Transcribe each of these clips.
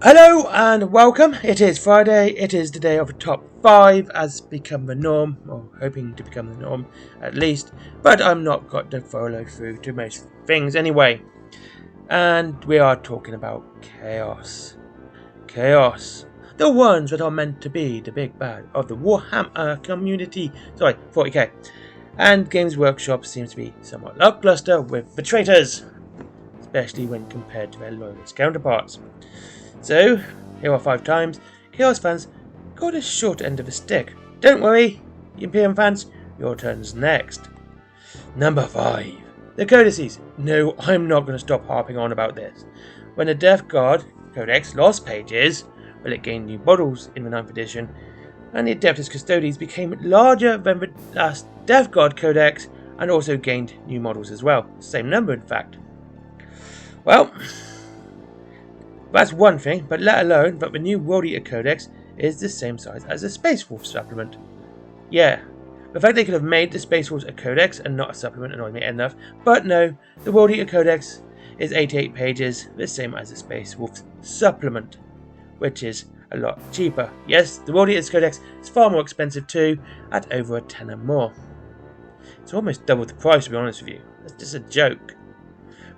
Hello and welcome. It is Friday. It is the day of the top 5 as become the norm, or hoping to become the norm at least. But I'm not got to follow through to most things anyway. And we are talking about chaos. Chaos. The ones that are meant to be the big bad of the Warhammer community. 40k. And Games Workshop seems to be somewhat lackluster with the traitors, especially when compared to their loyalist counterparts. So, here are 5 times Chaos fans got a short end of the stick. Don't worry, Imperium fans, your turn's next. Number 5. The Courtesies. No, I'm not going to stop harping on about this. When the Death Guard Codex lost pages, well, it gained new models in the 9th edition, and the Adeptus Custodes became larger than the last Death Guard Codex, and also gained new models as well. Same number, in fact. Well, that's one thing, but let alone that the new World Eater Codex is the same size as the Space Wolf supplement. Yeah, the fact they could have made the Space Wolves a codex and not a supplement annoyed me enough, but no, the World Eater Codex is 88 pages, the same as the Space Wolf supplement, which is a lot cheaper. Yes, the World Eater's Codex is far more expensive too, at over a tenner more. It's almost double the price, to be honest with you. That's just a joke.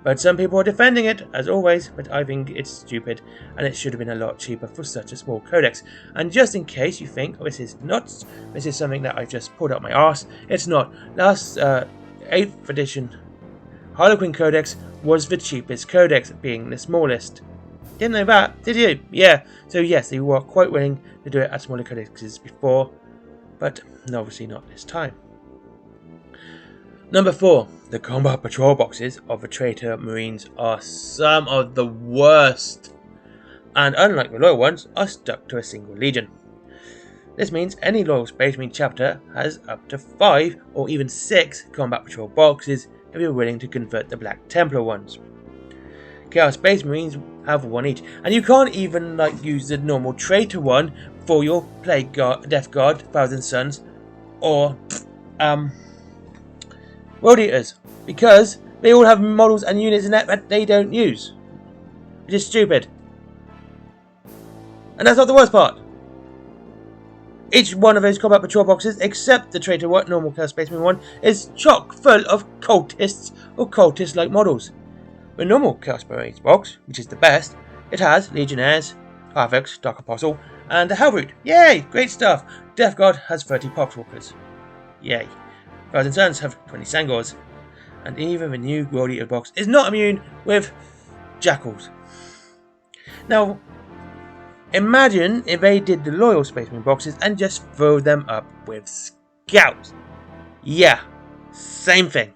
But some people are defending it, as always, but I think it's stupid, and it should have been a lot cheaper for such a small codex. And just in case you think, oh, this is nuts, this is something that I've just pulled out my arse, it's not. Last 8th edition Harlequin Codex was the cheapest codex, being the smallest. Didn't know that, did you? Yeah, so yes, they were quite willing to do it at smaller codexes before, but obviously not this time. Number 4. The combat patrol boxes of the traitor marines are some of the worst, and unlike the loyal ones, are stuck to a single legion. This means any loyal Space Marine chapter has up to 5 or even 6 combat patrol boxes if you're willing to convert the Black Templar ones. Chaos Space Marines have one each, and you can't even use the normal traitor one for your Plague Guard, Death Guard, Thousand Suns, or World Eaters, because they all have models and units in that they don't use, which is stupid. And that's not the worst part. Each one of those combat patrol boxes, except the traitor normal Chaos Space Marine one, is chock full of cultists or cultist-like models. The normal Chaos Marines box, which is the best, it has Legionnaires, Havocs, Dark Apostle, and a Hellbrute. Yay! Great stuff! Death Guard has 30 Poxwalkers. Yay! Thousand Suns have 20 Sangors, and even the new World Eater box is not immune with Jackals. Now, imagine if they did the loyal Space Marine boxes and just throw them up with Scouts. Yeah, same thing.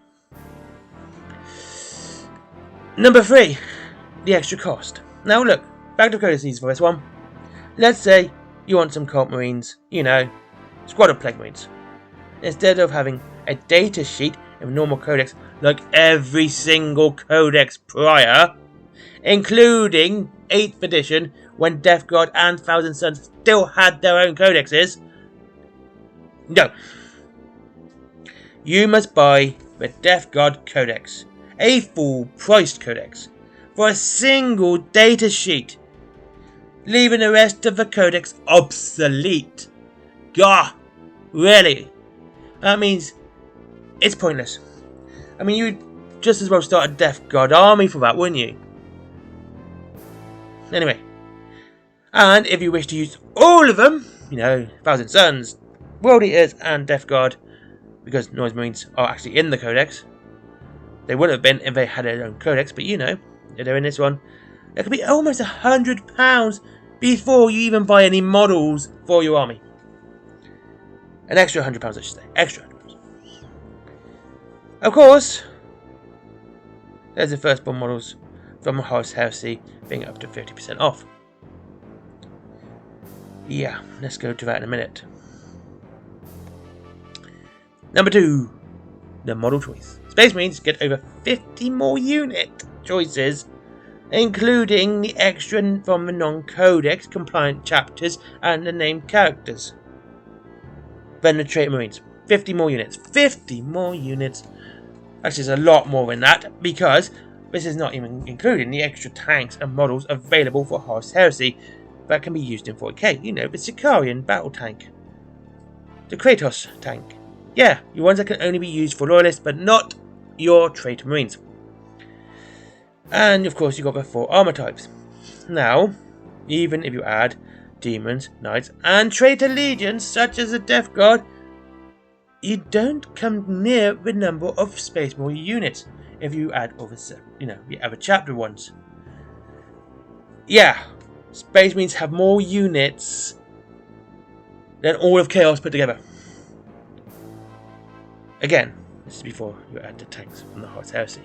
Number 3, the extra cost. Now look, back to Courtesies for this one. Let's say you want some Cult Marines, Squad of Plague Marines. Instead of having a data sheet in a normal codex like every single codex prior, including 8th edition when Death Guard and Thousand Suns still had their own codexes. No. You must buy the Death Guard Codex, a full-priced codex, for a single data sheet, leaving the rest of the codex obsolete. Gah! Really? That means it's pointless. I mean, you'd just as well start a Death Guard army for that, wouldn't you? Anyway. And if you wish to use all of them, Thousand Suns, World Eaters, and Death Guard, because Noise Marines are actually in the codex. They wouldn't have been if they had their own codex, but they're in this one. It could be almost £100 before you even buy any models for your army. An extra £100, I should say. Extra £100. Of course, there's the firstborn models from Horus Heresy being up to 50% off. Yeah, let's go to that in a minute. Number 2, the model choice. Space Marines get over 50 more unit choices, including the extra from the non-codex compliant chapters and the named characters, than the traitor Marines. 50 more units. 50 more units. Actually, it's a lot more than that, because This is not even including the extra tanks and models available for Horus Heresy that can be used in 40k. You know, the Sicarian battle tank. The Kratos tank. Yeah, your ones that can only be used for Loyalists, but not your Traitor Marines. And of course you got the 4 armor types. Now, even if you add Demons, Knights, and Traitor Legions, such as the Death Guard, you don't come near the number of Space Marine units if you add all the, the other chapter ones. Yeah, Space Marines have more units than all of Chaos put together. Again, this is before you add the tanks from the Horus Heresy.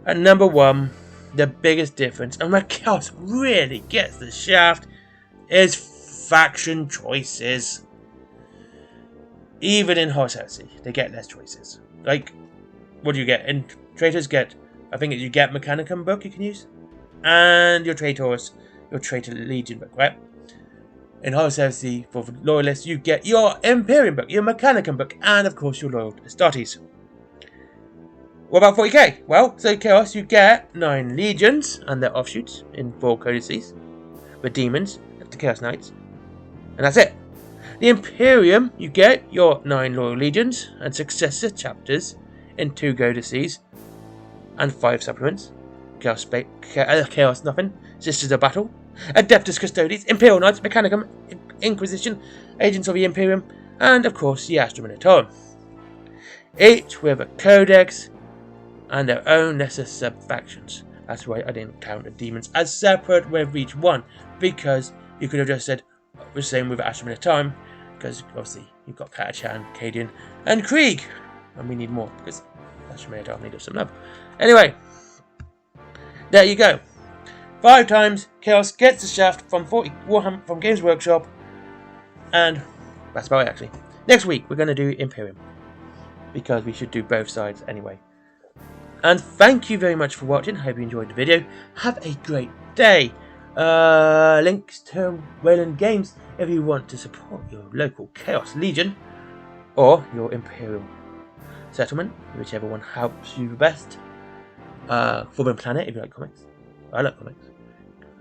And number 1, the biggest difference, and where Chaos really gets the shaft, is faction choices. Even in Horus Heresy, they get less choices. Like, what do you get? And Traitors get, I think you get Mechanicum book you can use, and your Traitors, your Traitor Legion book, right? In Horus Heresy, for Loyalists, you get your Imperium book, your Mechanicum book, and of course your Loyal Astartes. What about 40k? Well, so Chaos, you get 9 Legions and their offshoots in 4 codices, with Demons, the Chaos Knights, and that's it. The Imperium, you get your 9 Loyal Legions and successor chapters in 2 codices and 5 supplements. Chaos Nothing, Sisters of Battle, Adeptus Custodes, Imperial Knights, Mechanicum, Inquisition, Agents of the Imperium, and of course the Astra Militarum. Each with a codex and their own lesser sub-factions. That's why I didn't count the Demons as separate with each one, because you could have just said the same with Astra Militarum, because obviously you've got Katachan, Cadian, and Krieg, and we need more, because Astra Militarum needed some love. Anyway, there you go. 5 times Chaos gets the shaft from from Games Workshop, and that's about it actually. Next week we're going to do Imperium, because we should do both sides anyway. And thank you very much for watching. Hope you enjoyed the video. Have a great day. Links to Wayland Games if you want to support your local Chaos Legion or your Imperial settlement, whichever one helps you the best. Forbidden Planet if you like comics. I like comics.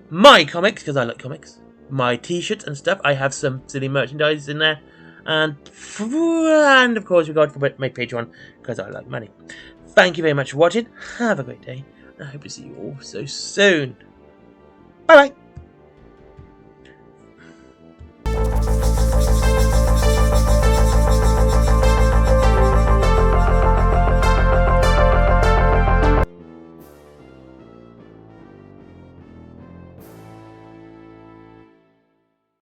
My comics, because I like comics. My t-shirts and stuff. I have some silly merchandise in there. And of course, we've got for my Patreon, because I like money. Thank you very much for watching. Have a great day. And I hope to see you all so soon. Bye bye.